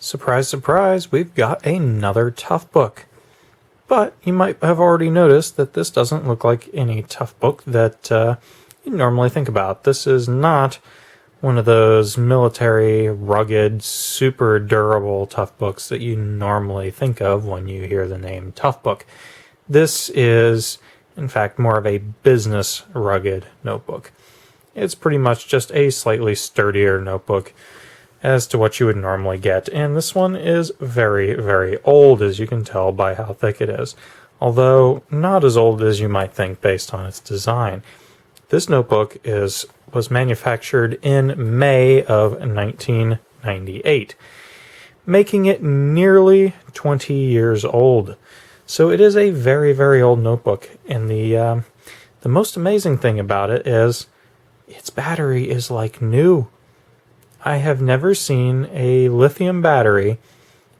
Surprise, surprise, we've got another Toughbook. But you might have already noticed that this doesn't look like any Toughbook that you normally think about. This is not one of those military, rugged, super durable Toughbooks that you normally think of when you hear the name Toughbook. This is, in fact, more of a business rugged notebook. It's pretty much just a slightly sturdier notebook as to what you would normally get, and this one is very, very old, as you can tell by how thick it is, although not as old as you might think based on its design. This notebook was manufactured in May of 1998, making it nearly 20 years old. So it is a very, very old notebook, and the most amazing thing about it is its battery is like new. I have never seen a lithium battery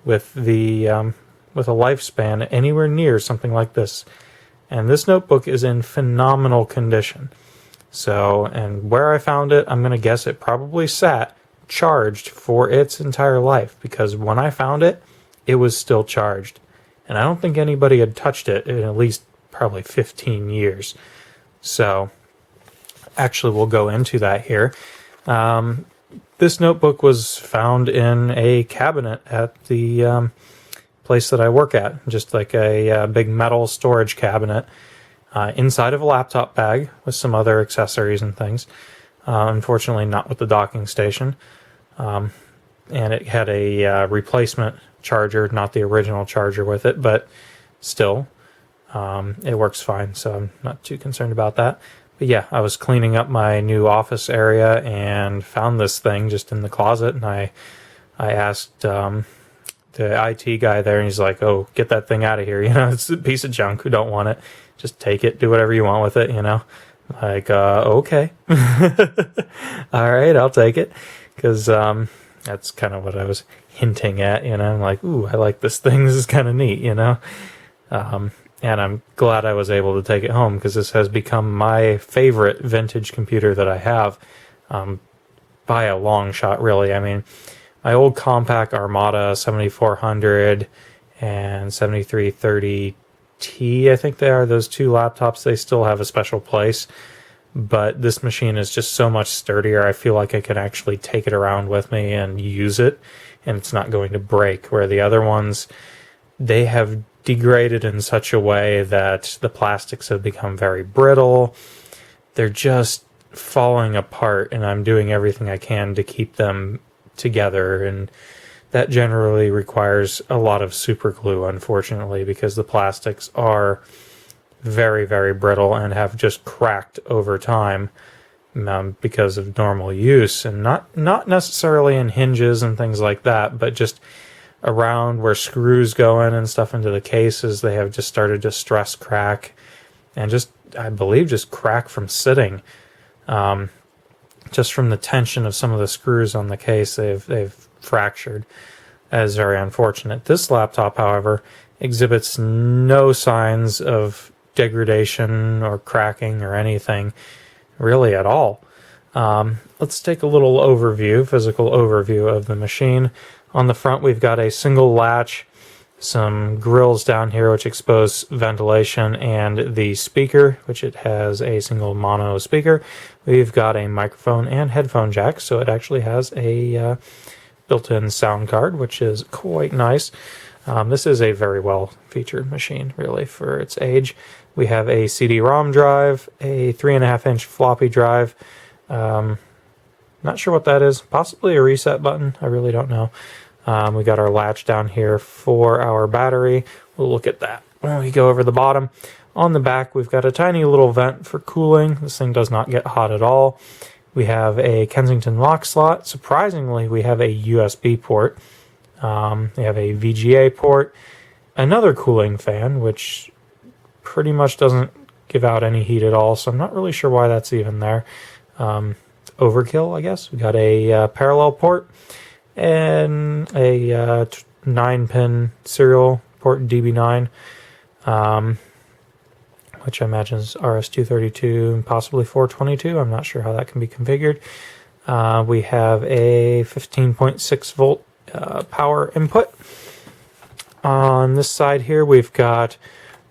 with a lifespan anywhere near something like this. And this notebook is in phenomenal condition. So, and where I found it, I'm going to guess it probably sat charged for its entire life, because when I found it, it was still charged. And I don't think anybody had touched it in at least probably 15 years. So, actually, we'll go into that here. This notebook was found in a cabinet at the place that I work at, just like a big metal storage cabinet inside of a laptop bag with some other accessories and things. Unfortunately, not with the docking station. And it had a replacement charger, not the original charger with it, but still, it works fine, so I'm not too concerned about that. But yeah, I was cleaning up my new office area and found this thing just in the closet, and I asked the IT guy there, and he's like, "Oh, get that thing out of here, it's a piece of junk, we don't want it, just take it, do whatever you want with it, Like, okay. Alright, I'll take it, because that's kind of what I was hinting at, I'm like, ooh, I like this thing, this is kind of neat, And I'm glad I was able to take it home, because this has become my favorite vintage computer that I have, by a long shot, really. I mean, my old Compaq Armada 7400 and 7330T, I think they are, those two laptops, they still have a special place. But this machine is just so much sturdier. I feel like I can actually take it around with me and use it, and it's not going to break, where the other ones, they have degraded in such a way that the plastics have become very brittle. They're just falling apart, and I'm doing everything I can to keep them together, and that generally requires a lot of super glue, unfortunately, because the plastics are very, very brittle and have just cracked over time because of normal use, and not necessarily in hinges and things like that, but just around where screws go in and stuff into the cases. They have just started to stress crack, and just, I believe, just crack from sitting. Just from the tension of some of the screws on the case, they've fractured. That is very unfortunate. This laptop, however, exhibits no signs of degradation or cracking or anything really at all. Let's take a little physical overview of the machine. On the front, we've got a single latch, some grills down here which expose ventilation, and the speaker, which it has a single mono speaker. We've got a microphone and headphone jack, so it actually has a built-in sound card, which is quite nice. This is a very well-featured machine, really, for its age. We have a CD-ROM drive, a 3.5-inch floppy drive. Not sure what that is. Possibly a reset button. I really don't know. We got our latch down here for our battery. We'll look at that when we go over the bottom. On the back, we've got a tiny little vent for cooling. This thing does not get hot at all. We have a Kensington lock slot. Surprisingly, we have a USB port. We have a VGA port. Another cooling fan, which pretty much doesn't give out any heat at all, so I'm not really sure why that's even there. Overkill, I guess. We got a parallel port and a 9-pin serial port, DB9, which I imagine is RS-232 and possibly 422. I'm not sure how that can be configured. We have a 15.6 volt power input. On this side here, we've got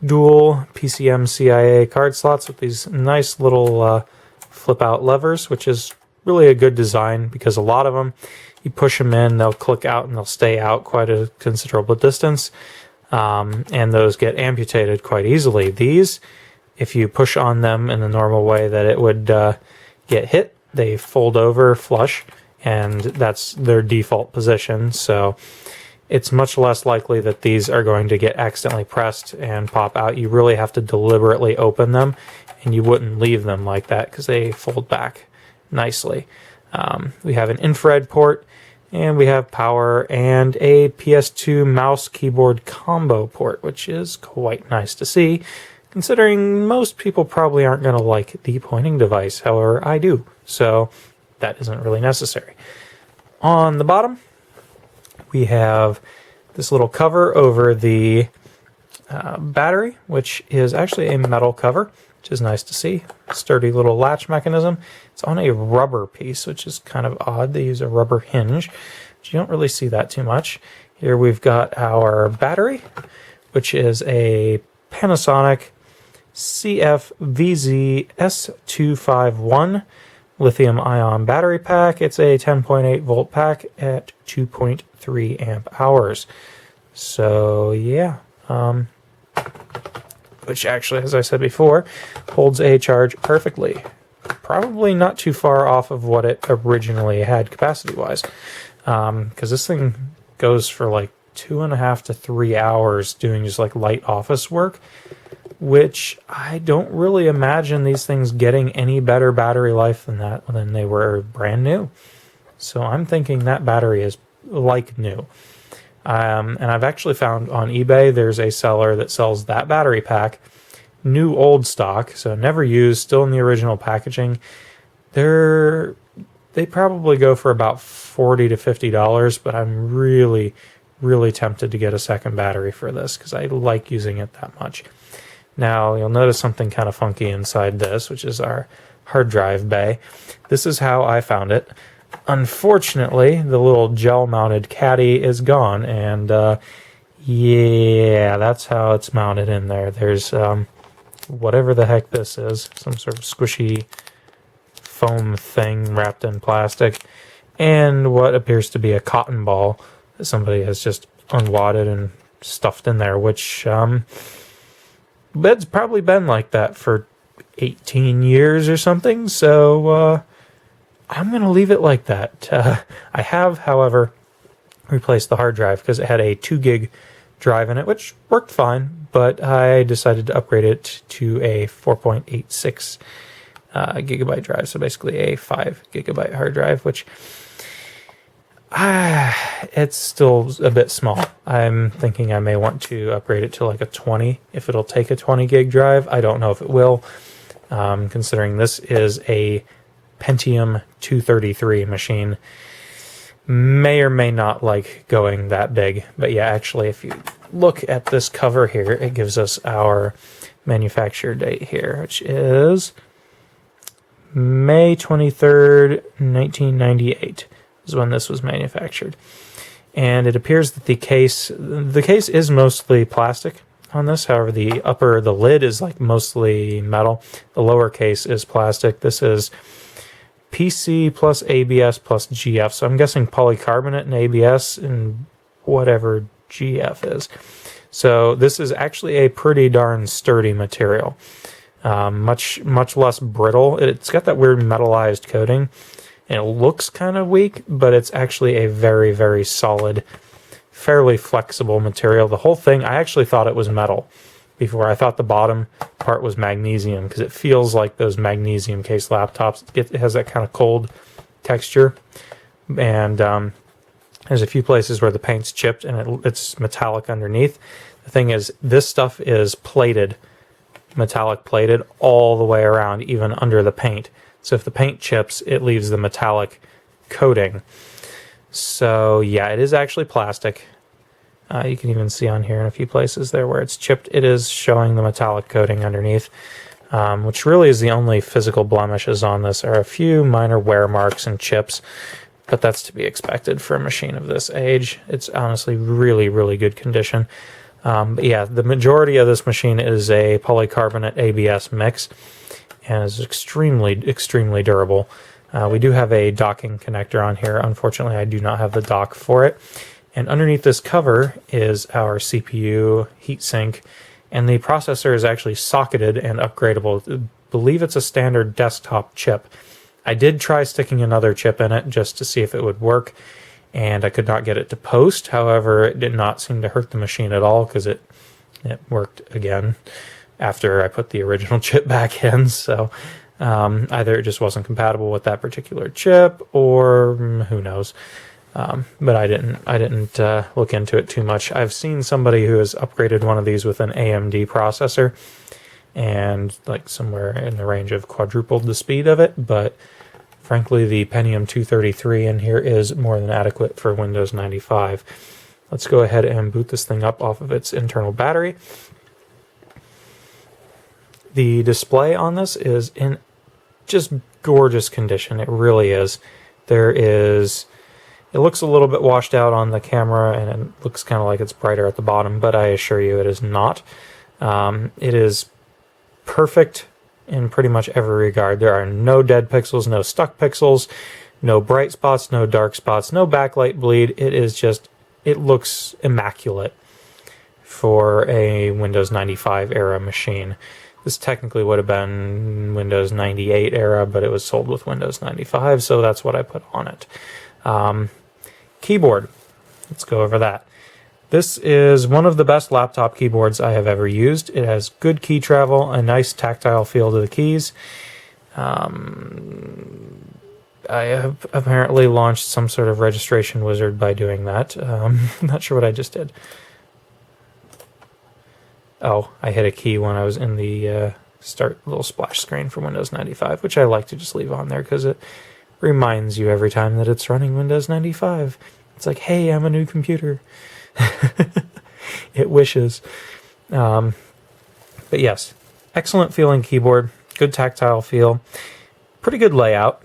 dual PCM CIA card slots with these nice little flip out levers, which is really a good design because a lot of them, you push them in, they'll click out and they'll stay out quite a considerable distance, and those get amputated quite easily. These, if you push on them in the normal way that it would get hit, they fold over flush, and that's their default position. So it's much less likely that these are going to get accidentally pressed and pop out. You really have to deliberately open them, and you wouldn't leave them like that because they fold back nicely. We have an infrared port, and we have power and a PS2 mouse keyboard combo port, which is quite nice to see, considering most people probably aren't going to like the pointing device. However, I do, so that isn't really necessary. On the bottom, we have this little cover over the battery, which is actually a metal cover, which is nice to see. Sturdy little latch mechanism. It's on a rubber piece, which is kind of odd. They use a rubber hinge, but you don't really see that too much. Here we've got our battery, which is a Panasonic CF-45 S251 lithium-ion battery pack. It's a 10.8 volt pack at 2.3 amp hours. So yeah, which actually, as I said before, holds a charge perfectly. Probably not too far off of what it originally had capacity-wise, because this thing goes for like 2.5 to 3 hours doing just like light office work, which I don't really imagine these things getting any better battery life than that when they were brand new. So I'm thinking that battery is like new. And I've actually found on eBay there's a seller that sells that battery pack, new old stock, so never used, still in the original packaging. They probably go for about $40 to $50, but I'm really, really tempted to get a second battery for this because I like using it that much. Now, you'll notice something kind of funky inside this, which is our hard drive bay. This is how I found it. Unfortunately, the little gel-mounted caddy is gone, and yeah, that's how it's mounted in there. There's whatever the heck this is, some sort of squishy foam thing wrapped in plastic, and what appears to be a cotton ball that somebody has just unwadded and stuffed in there, which bed's probably been like that for 18 years or something, so I'm going to leave it like that. I have, however, replaced the hard drive because it had a 2 gig drive in it, which worked fine, but I decided to upgrade it to a 4.86 gigabyte drive, so basically a 5 gigabyte hard drive, which it's still a bit small. I'm thinking I may want to upgrade it to like a 20 if it'll take a 20 gig drive. I don't know if it will, considering this is a Pentium 233 machine. May or may not like going that big, but yeah, actually if you look at this cover here, it gives us our manufacture date here, which is May 23rd, 1998 is when this was manufactured. And it appears that the case is mostly plastic on this. However, the lid is like mostly metal. The lower case is plastic. This is PC plus ABS plus GF. So I'm guessing polycarbonate and ABS and whatever GF is. So this is actually a pretty darn sturdy material. Much less brittle. It's got that weird metallized coating, and it looks kind of weak, but it's actually a very, very solid, fairly flexible material. The whole thing, I actually thought it was metal before. I thought the bottom part was magnesium because it feels like those magnesium case laptops. It has that kind of cold texture, and there's a few places where the paint's chipped and it's metallic underneath. The thing is, this stuff is plated, metallic plated all the way around, even under the paint. So if the paint chips, it leaves the metallic coating. So yeah, it is actually plastic. You can even see on here in a few places there where it's chipped, it is showing the metallic coating underneath, which really is the only physical blemishes on this. Are a few minor wear marks and chips, but that's to be expected for a machine of this age. It's honestly really, really good condition. But yeah, the majority of this machine is a polycarbonate ABS mix and is extremely, extremely durable. We do have a docking connector on here. Unfortunately, I do not have the dock for it. And underneath this cover is our CPU heatsink, and the processor is actually socketed and upgradable. I believe it's a standard desktop chip. I did try sticking another chip in it just to see if it would work, and I could not get it to post. However, it did not seem to hurt the machine at all because it worked again after I put the original chip back in. So either it just wasn't compatible with that particular chip, or who knows. But I didn't look into it too much. I've seen somebody who has upgraded one of these with an AMD processor, and like somewhere in the range of quadrupled the speed of it. But frankly, the Pentium 233 in here is more than adequate for Windows 95. Let's go ahead and boot this thing up off of its internal battery. The display on this is in just gorgeous condition. It really is. It looks a little bit washed out on the camera, and it looks kind of like it's brighter at the bottom, but I assure you it is not. It is perfect in pretty much every regard. There are no dead pixels, no stuck pixels, no bright spots, no dark spots, no backlight bleed. It looks immaculate for a Windows 95 era machine. This technically would have been Windows 98 era, but it was sold with Windows 95, so that's what I put on it. Keyboard. Let's go over that. This is one of the best laptop keyboards I have ever used. It has good key travel, a nice tactile feel to the keys. I have apparently launched some sort of registration wizard by doing that. I'm not sure what I just did. Oh, I hit a key when I was in the start little splash screen for Windows 95, which I like to just leave on there because it reminds you every time that it's running Windows 95. It's like, hey, I'm a new computer. It wishes. But yes, excellent feeling keyboard, good tactile feel, pretty good layout.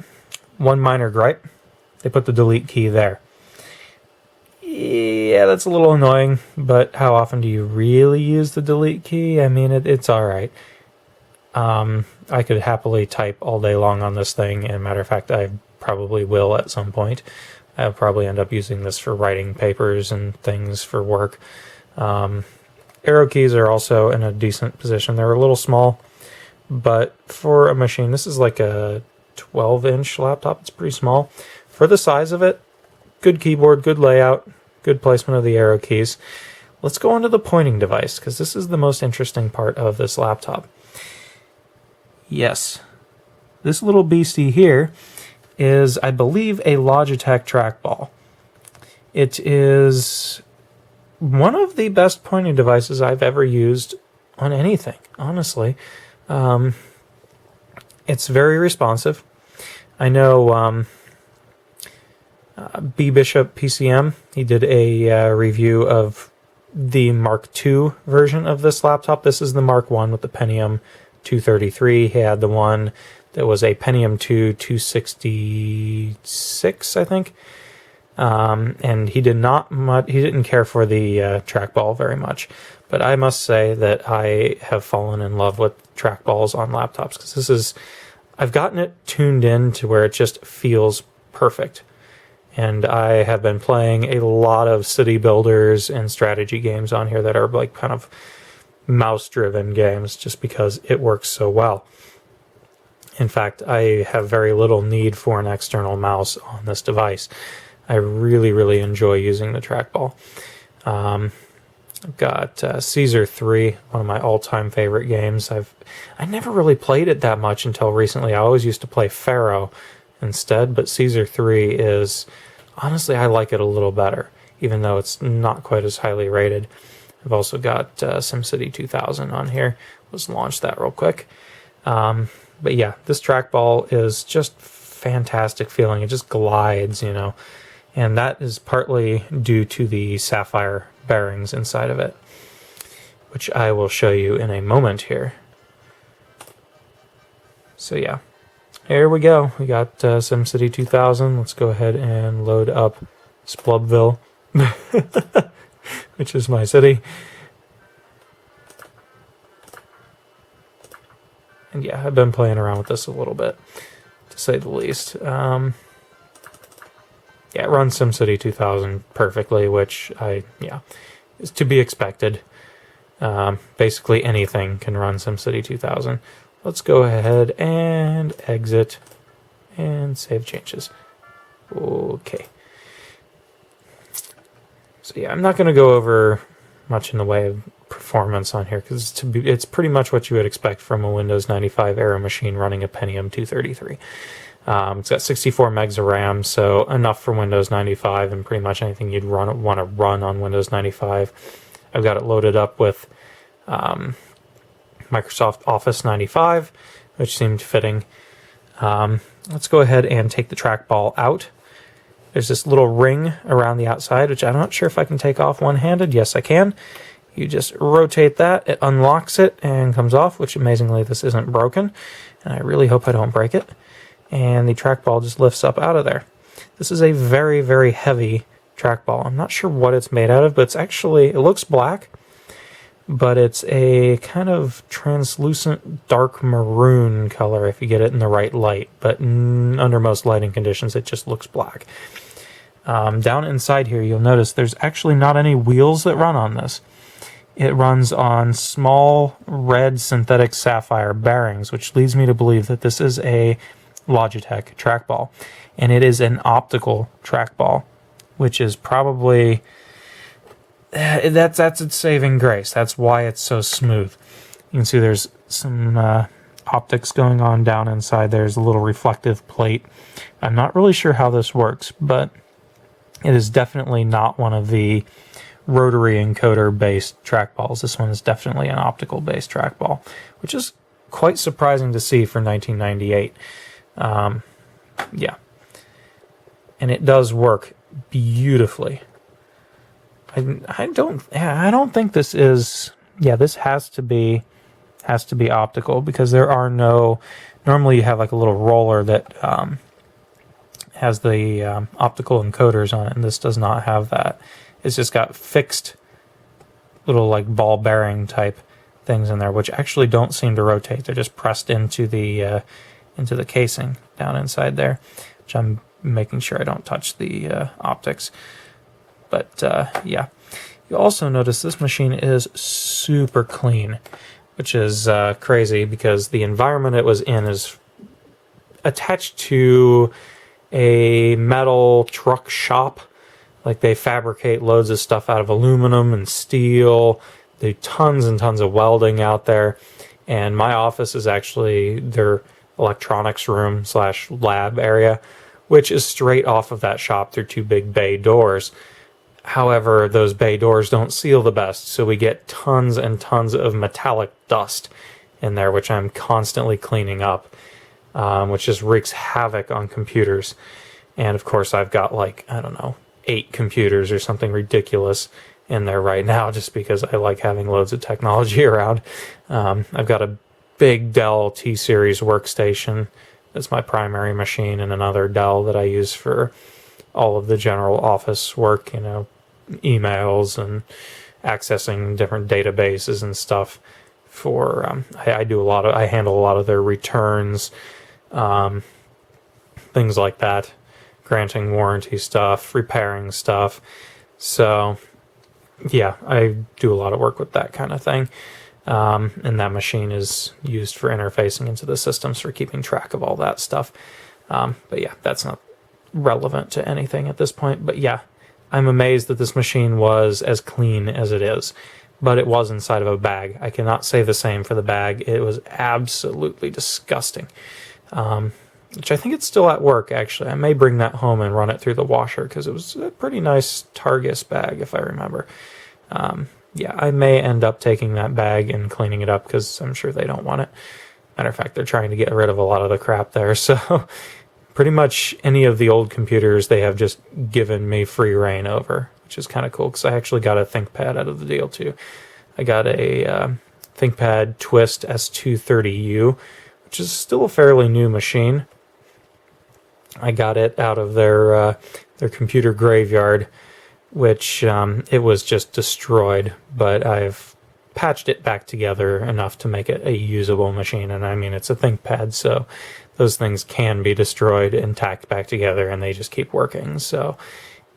One minor gripe, they put the delete key there. Yeah, that's a little annoying, but how often do you really use the delete key? I mean, it's alright. I could happily type all day long on this thing, and matter of fact, I probably will at some point. I'll probably end up using this for writing papers and things for work. Arrow keys are also in a decent position. They're a little small, but for a machine, this is like a 12-inch laptop. It's pretty small. For the size of it, good keyboard, good layout, good placement of the arrow keys. Let's go on to the pointing device, because this is the most interesting part of this laptop. Yes, this little beastie here is, I believe, a Logitech trackball. It is one of the best pointing devices I've ever used on anything, honestly. It's very responsive. I know B. Bishop PCM, he did a review of the Mark II version of this laptop. This is the Mark I with the Pentium 233. He had the one that was a Pentium 2 266, I think. And he didn't care for the trackball very much. But I must say that I have fallen in love with trackballs on laptops, because I've gotten it tuned in to where it just feels perfect. And I have been playing a lot of city builders and strategy games on here that are like kind of mouse-driven games, just because it works so well. In fact, I have very little need for an external mouse on this device. I really, really enjoy using the trackball. I've got Caesar 3, one of my all-time favorite games. I never really played it that much until recently. I always used to play Pharaoh instead, but Caesar 3 is, honestly, I like it a little better, even though it's not quite as highly rated. I've also got SimCity 2000 on here. Let's launch that real quick. But yeah, this trackball is just fantastic feeling. It just glides, you know, and that is partly due to the sapphire bearings inside of it, which I will show you in a moment here. So yeah, Here we go. We got SimCity 2000. Let's go ahead and load up Splubville, which is my city. And yeah, I've been playing around with this a little bit, to say the least. Yeah, it runs SimCity 2000 perfectly, which is to be expected. Basically anything can run SimCity 2000. Let's go ahead and exit and save changes. Okay. So yeah, I'm not going to go over much in the way of performance on here because it's pretty much what you would expect from a Windows 95 era machine running a Pentium 233. It's got 64 megs of RAM, so enough for Windows 95 and pretty much anything you'd want to run on Windows 95. I've got it loaded up with Microsoft Office 95, which seemed fitting. Let's go ahead and take the trackball out. There's this little ring around the outside, which I'm not sure if I can take off one-handed. Yes, I can. You just rotate that, it unlocks it and comes off, which amazingly this isn't broken. And I really hope I don't break it. And the trackball just lifts up out of there. This is a very, very heavy trackball. I'm not sure what it's made out of, but it looks black, but it's a kind of translucent dark maroon color if you get it in the right light, but under most lighting conditions it just looks black. Down inside here you'll notice there's actually not any wheels that run on this. It runs on small red synthetic sapphire bearings, which leads me to believe that this is a Logitech trackball, and it is an optical trackball, which is probably that's its saving grace. That's why it's so smooth. You can see there's some optics going on down inside. There's a little reflective plate. I'm not really sure how this works, but it is definitely not one of the rotary encoder based trackballs. This one is definitely an optical based trackball, which is quite surprising to see for 1998. Yeah, and it does work beautifully. I don't think this is. Yeah, this has to be optical because there are no. Normally, you have like a little roller that has the optical encoders on it, and this does not have that. It's just got fixed little like ball bearing type things in there, which actually don't seem to rotate. They're just pressed into the casing down inside there, which I'm making sure I don't touch the optics. But yeah, you also notice this machine is super clean, which is crazy because the environment it was in is attached to a metal truck shop. Like they fabricate loads of stuff out of aluminum and steel. They do tons and tons of welding out there. And my office is actually their electronics room / lab area, which is straight off of that shop through two big bay doors. However, those bay doors don't seal the best, so we get tons and tons of metallic dust in there, which I'm constantly cleaning up, which just wreaks havoc on computers. And of course, I've got like, I don't know, 8 computers or something ridiculous in there right now just because I like having loads of technology around. I've got a big Dell T-Series workstation that's my primary machine, and another Dell that I use for all of the general office work, emails and accessing different databases and stuff. For I handle a lot of their returns, things like that, granting warranty stuff, repairing stuff. So yeah, I do a lot of work with that kind of thing. And that machine is used for interfacing into the systems for keeping track of all that stuff. But yeah, that's not relevant to anything at this point. But yeah, I'm amazed that this machine was as clean as it is. But it was inside of a bag. I cannot say the same for the bag. It was absolutely disgusting. Which I think it's still at work, actually. I may bring that home and run it through the washer because it was a pretty nice Targus bag, if I remember. Yeah, I may end up taking that bag and cleaning it up because I'm sure they don't want it. Matter of fact, they're trying to get rid of a lot of the crap there. So pretty much any of the old computers, they have just given me free reign over, which is kind of cool because I actually got a ThinkPad out of the deal too. I got a ThinkPad Twist S230U, which is still a fairly new machine. I got it out of their computer graveyard, which it was just destroyed, but I've patched it back together enough to make it a usable machine. And I mean, it's a ThinkPad, so those things can be destroyed and tacked back together, and they just keep working. So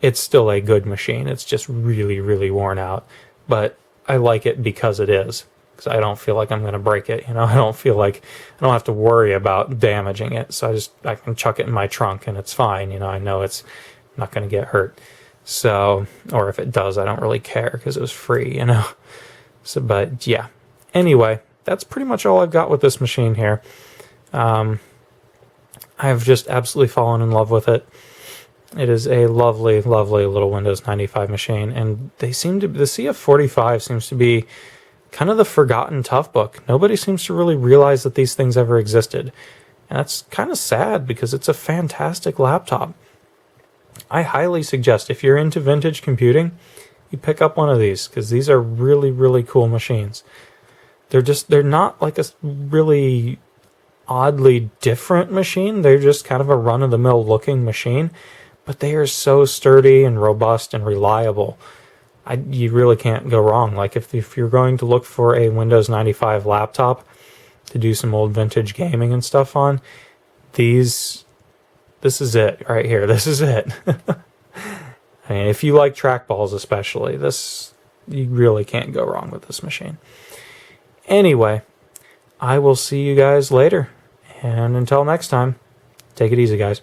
it's still a good machine. It's just really, really worn out. But I like it because it is. Because I don't feel like I'm going to break it. I don't feel like I don't have to worry about damaging it. So I can chuck it in my trunk and it's fine. I know it's not going to get hurt. So, or if it does, I don't really care because it was free, So, but yeah. Anyway, that's pretty much all I've got with this machine here. I've just absolutely fallen in love with it. It is a lovely, lovely little Windows 95 machine, and the CF-45 seems to be kind of the forgotten Toughbook. Nobody seems to really realize that these things ever existed. And that's kind of sad because it's a fantastic laptop. I highly suggest if you're into vintage computing, you pick up one of these because these are really, really cool machines. They're not like a really oddly different machine. They're just kind of a run-of-the-mill looking machine, but they are so sturdy and robust and reliable. You really can't go wrong. Like if you're going to look for a Windows 95 laptop to do some old vintage gaming and stuff on, this is it right here. This is it. I mean, if you like trackballs especially, you really can't go wrong with this machine. Anyway, I will see you guys later. And until next time, take it easy, guys.